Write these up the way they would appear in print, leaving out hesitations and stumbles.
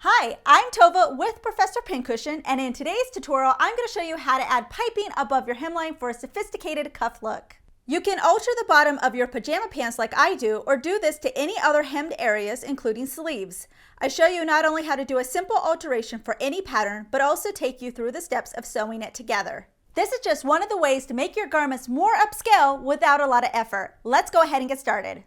Hi, I'm Tova with Professor Pincushion, and in today's tutorial, I'm going to show you how to add piping above your hemline for a sophisticated cuff look. You can alter the bottom of your pajama pants like I do, or do this to any other hemmed areas, including sleeves. I show you not only how to do a simple alteration for any pattern, but also take you through the steps of sewing it together. This is just one of the ways to make your garments more upscale without a lot of effort. Let's go ahead and get started.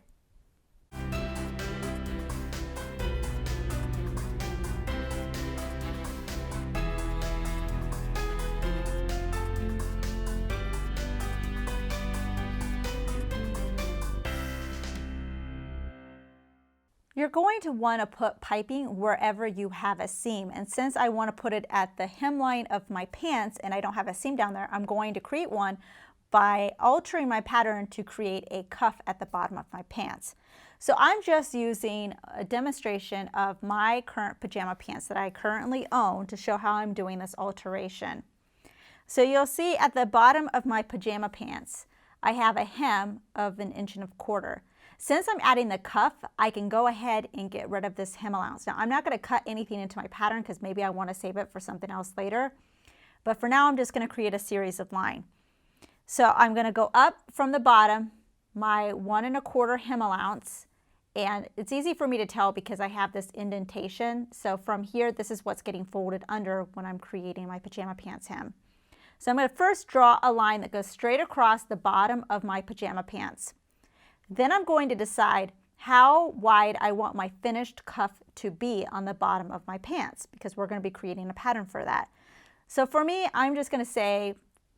You're going to want to put piping wherever you have a seam, and since I want to put it at the hemline of my pants and I don't have a seam down there, I'm going to create one by altering my pattern to create a cuff at the bottom of my pants. So I'm just using a demonstration of my current pajama pants that I currently own to show how I'm doing this alteration. So you'll see at the bottom of my pajama pants, I have a hem of 1.25 inches. Since I'm adding the cuff, I can go ahead and get rid of this hem allowance. Now, I'm not going to cut anything into my pattern because maybe I want to save it for something else later. But for now, I'm just going to create a series of lines. So I'm going to go up from the bottom, my 1.25 hem allowance. And it's easy for me to tell because I have this indentation. So from here, this is what's getting folded under when I'm creating my pajama pants hem. So I'm going to first draw a line that goes straight across the bottom of my pajama pants. Then I'm going to decide how wide I want my finished cuff to be on the bottom of my pants because we're going to be creating a pattern for that. So for me, I'm just going to say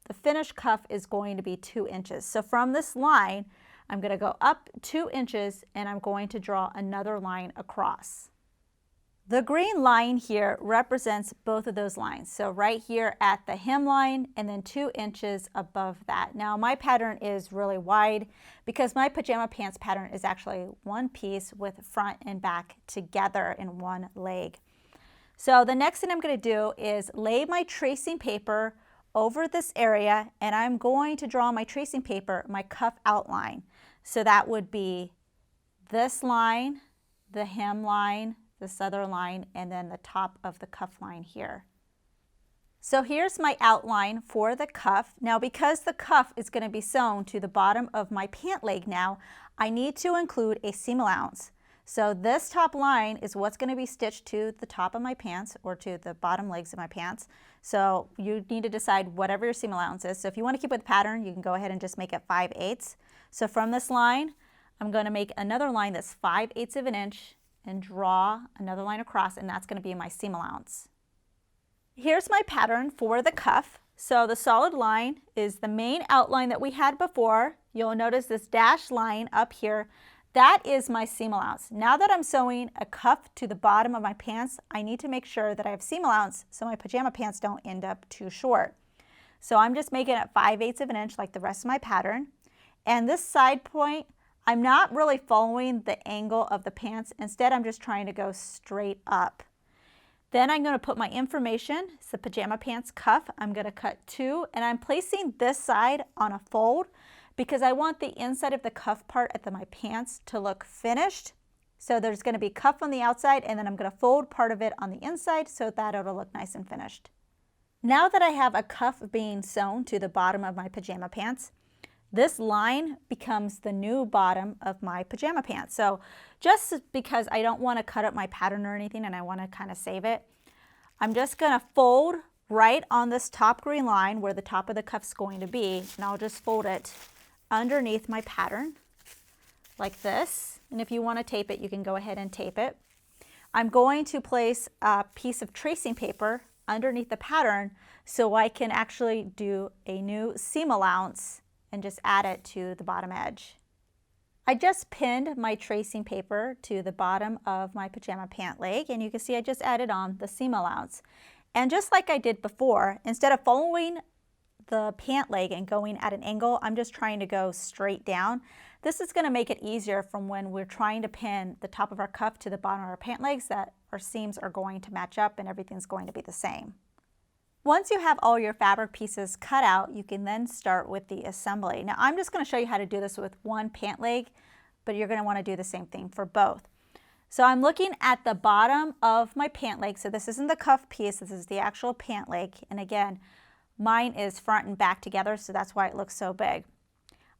the finished cuff is going to be 2 inches. So from this line, I'm going to go up 2 inches and I'm going to draw another line across. The green line here represents both of those lines. So right here at the hemline and then 2 inches above that. Now my pattern is really wide because my pajama pants pattern is actually one piece with front and back together in one leg. So the next thing I'm going to do is lay my tracing paper over this area and I'm going to draw my tracing paper, my cuff outline. So that would be this line, the hemline, this other line, and then the top of the cuff line here. So here's my outline for the cuff. Now because the cuff is going to be sewn to the bottom of my pant leg now, I need to include a seam allowance. So this top line is what's going to be stitched to the top of my pants or to the bottom legs of my pants. So you need to decide whatever your seam allowance is. So if you want to keep with the pattern, you can go ahead and just make it 5/8. So from this line, I'm going to make another line that's 5/8 of an inch and draw another line across, and that's going to be my seam allowance. Here's my pattern for the cuff. So the solid line is the main outline that we had before. You'll notice this dashed line up here. That is my seam allowance. Now that I'm sewing a cuff to the bottom of my pants, I need to make sure that I have seam allowance so my pajama pants don't end up too short. So I'm just making it 5/8 of an inch like the rest of my pattern. And this side point, I'm not really following the angle of the pants. Instead, I'm just trying to go straight up. Then I'm going to put my information. It's the pajama pants cuff. I'm going to cut 2, and I'm placing this side on a fold because I want the inside of the cuff part at my pants to look finished. So there's going to be cuff on the outside, and then I'm going to fold part of it on the inside so that it'll look nice and finished. Now that I have a cuff being sewn to the bottom of my pajama pants, this line becomes the new bottom of my pajama pants. So just because I don't want to cut up my pattern or anything and I want to kind of save it, I'm just going to fold right on this top green line where the top of the cuff's going to be, and I'll just fold it underneath my pattern like this. And if you want to tape it, you can go ahead and tape it. I'm going to place a piece of tracing paper underneath the pattern so I can actually do a new seam allowance and just add it to the bottom edge. I just pinned my tracing paper to the bottom of my pajama pant leg, and you can see I just added on the seam allowance. And just like I did before, instead of following the pant leg and going at an angle, I'm just trying to go straight down. This is going to make it easier from when we're trying to pin the top of our cuff to the bottom of our pant legs that our seams are going to match up and everything's going to be the same. Once you have all your fabric pieces cut out, you can then start with the assembly. Now I'm just going to show you how to do this with one pant leg, but you're going to want to do the same thing for both. So I'm looking at the bottom of my pant leg. So this isn't the cuff piece, this is the actual pant leg. And again, mine is front and back together, so that's why it looks so big.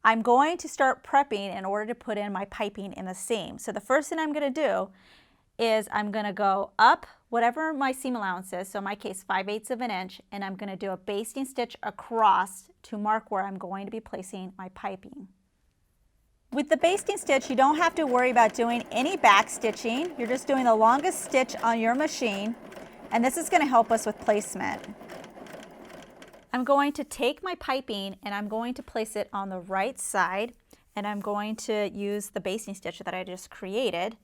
I'm going to start prepping in order to put in my piping in the seam. So the first thing I'm going to do is I'm going to go up whatever my seam allowance is, so in my case 5/8 of an inch, and I'm going to do a basting stitch across to mark where I'm going to be placing my piping. With the basting stitch, you don't have to worry about doing any back stitching. You're just doing the longest stitch on your machine, and this is going to help us with placement. I'm going to take my piping and I'm going to place it on the right side, and I'm going to use the basting stitch that I just created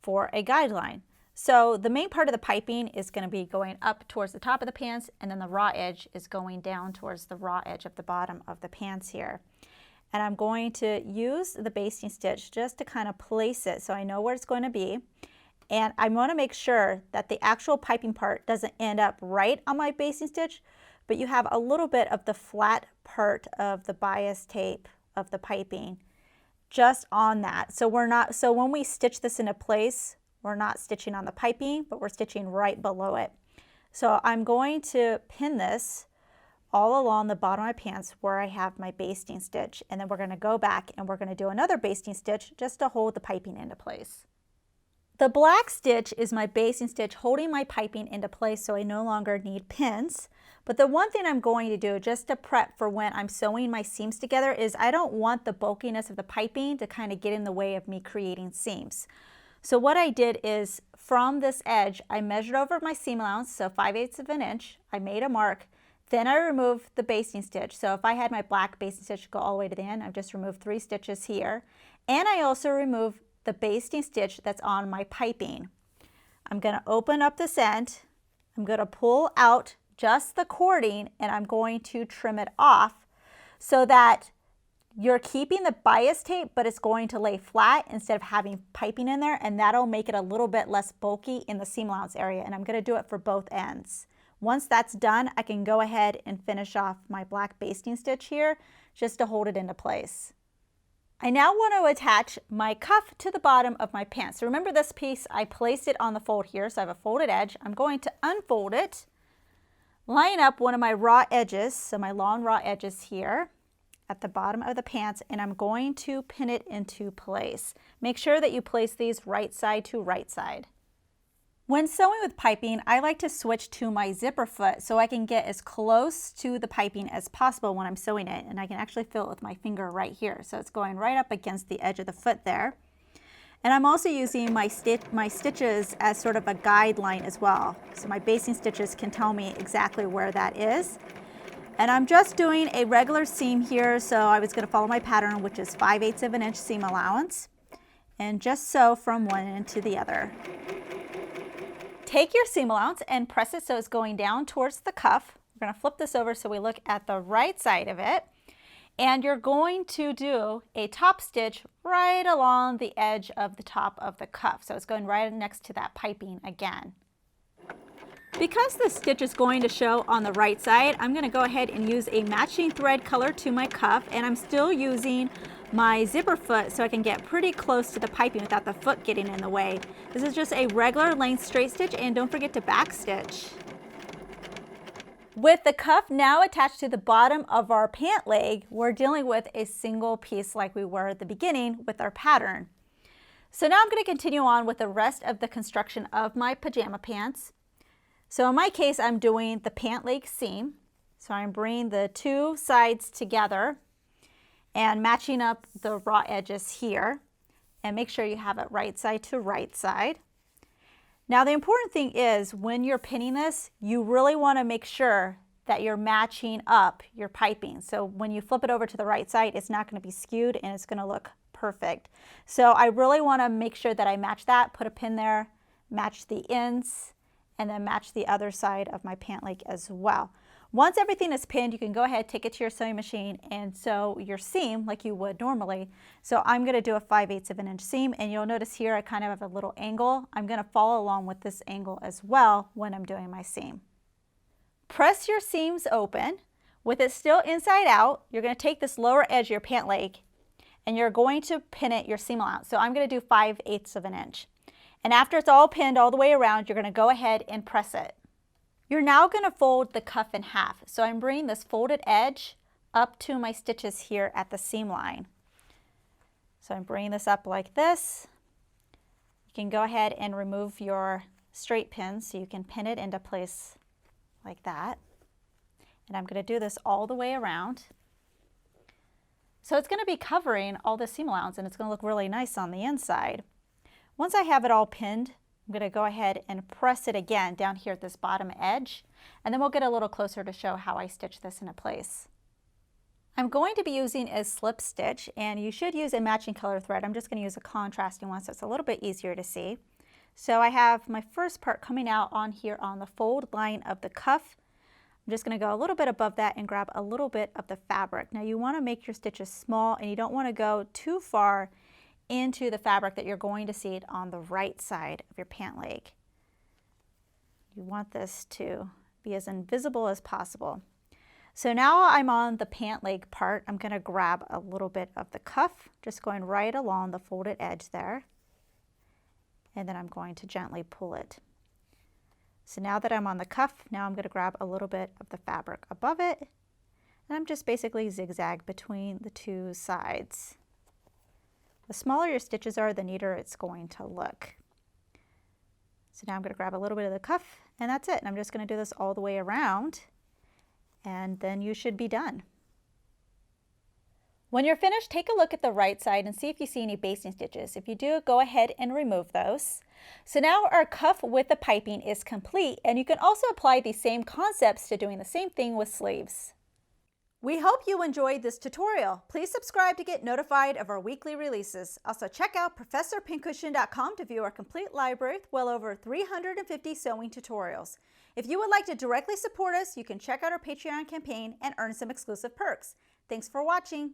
for a guideline. So the main part of the piping is going to be going up towards the top of the pants, and then the raw edge is going down towards the raw edge of the bottom of the pants here. And I'm going to use the basting stitch just to kind of place it so I know where it's going to be. And I want to make sure that the actual piping part doesn't end up right on my basting stitch, but you have a little bit of the flat part of the bias tape of the piping just on that. So when we stitch this into place, we're not stitching on the piping, but we're stitching right below it. So I'm going to pin this all along the bottom of my pants where I have my basting stitch, and then we're going to go back and we're going to do another basting stitch just to hold the piping into place. The black stitch is my basting stitch holding my piping into place, so I no longer need pins. But the one thing I'm going to do just to prep for when I'm sewing my seams together is I don't want the bulkiness of the piping to kind of get in the way of me creating seams. So what I did is from this edge, I measured over my seam allowance, so 5/8 of an inch. I made a mark. Then I removed the basting stitch. So if I had my black basting stitch go all the way to the end, I've just removed 3 stitches here. And I also removed the basting stitch that's on my piping. I'm going to open up this end. I'm going to pull out just the cording, and I'm going to trim it off so that you're keeping the bias tape, but it's going to lay flat instead of having piping in there, and that'll make it a little bit less bulky in the seam allowance area. And I'm going to do it for both ends. Once that's done, I can go ahead and finish off my black basting stitch here just to hold it into place. I now want to attach my cuff to the bottom of my pants. So remember this piece, I placed it on the fold here, so I have a folded edge. I'm going to unfold it, line up one of my raw edges, so my long raw edges here at the bottom of the pants, and I'm going to pin it into place. Make sure that you place these right side to right side. When sewing with piping, I like to switch to my zipper foot so I can get as close to the piping as possible when I'm sewing it, and I can actually feel it with my finger right here. So it's going right up against the edge of the foot there. And I'm also using my stitches as sort of a guideline as well. So my basting stitches can tell me exactly where that is. And I'm just doing a regular seam here, so I was going to follow my pattern, which is 5/8 of an inch seam allowance, and just sew from one end to the other. Take your seam allowance and press it so it's going down towards the cuff. We're going to flip this over so we look at the right side of it. And you're going to do a top stitch right along the edge of the top of the cuff. So it's going right next to that piping again. Because the stitch is going to show on the right side, I'm going to go ahead and use a matching thread color to my cuff, and I'm still using my zipper foot so I can get pretty close to the piping without the foot getting in the way. This is just a regular length straight stitch, and don't forget to back stitch. With the cuff now attached to the bottom of our pant leg, we're dealing with a single piece like we were at the beginning with our pattern. So now I'm going to continue on with the rest of the construction of my pajama pants. So in my case, I'm doing the pant leg seam. So I'm bringing the 2 sides together and matching up the raw edges here, and make sure you have it right side to right side. Now the important thing is when you're pinning this, you really want to make sure that you're matching up your piping. So when you flip it over to the right side, it's not going to be skewed and it's going to look perfect. So I really want to make sure that I match that, put a pin there, match the ends, and then match the other side of my pant leg as well. Once everything is pinned, you can go ahead, take it to your sewing machine and sew your seam like you would normally. So I'm going to do a 5/8 of an inch seam, and you'll notice here I kind of have a little angle. I'm going to follow along with this angle as well when I'm doing my seam. Press your seams open. With it still inside out, you're going to take this lower edge of your pant leg and you're going to pin it your seam allowance. So I'm going to do 5/8 of an inch. And after it's all pinned all the way around, you're going to go ahead and press it. You're now going to fold the cuff in half. So I'm bringing this folded edge up to my stitches here at the seam line. So I'm bringing this up like this. You can go ahead and remove your straight pin so you can pin it into place like that. And I'm going to do this all the way around. So it's going to be covering all the seam allowance and it's going to look really nice on the inside. Once I have it all pinned, I'm going to go ahead and press it again down here at this bottom edge, and then we'll get a little closer to show how I stitch this into place. I'm going to be using a slip stitch, and you should use a matching color thread. I'm just going to use a contrasting one so it's a little bit easier to see. So I have my first part coming out on here on the fold line of the cuff. I'm just going to go a little bit above that and grab a little bit of the fabric. Now you want to make your stitches small and you don't want to go too far into the fabric that you're going to see it on the right side of your pant leg. You want this to be as invisible as possible. So now I'm on the pant leg part. I'm going to grab a little bit of the cuff, just going right along the folded edge there. And then I'm going to gently pull it. So now that I'm on the cuff, now I'm going to grab a little bit of the fabric above it. And I'm just basically zigzag between the two sides. The smaller your stitches are, the neater it's going to look. So now I'm going to grab a little bit of the cuff and that's it. And I'm just going to do this all the way around and then you should be done. When you're finished, take a look at the right side and see if you see any basting stitches. If you do, go ahead and remove those. So now our cuff with the piping is complete, and you can also apply these same concepts to doing the same thing with sleeves. We hope you enjoyed this tutorial. Please subscribe to get notified of our weekly releases. Also check out ProfessorPincushion.com to view our complete library with well over 350 sewing tutorials. If you would like to directly support us, you can check out our Patreon campaign and earn some exclusive perks. Thanks for watching.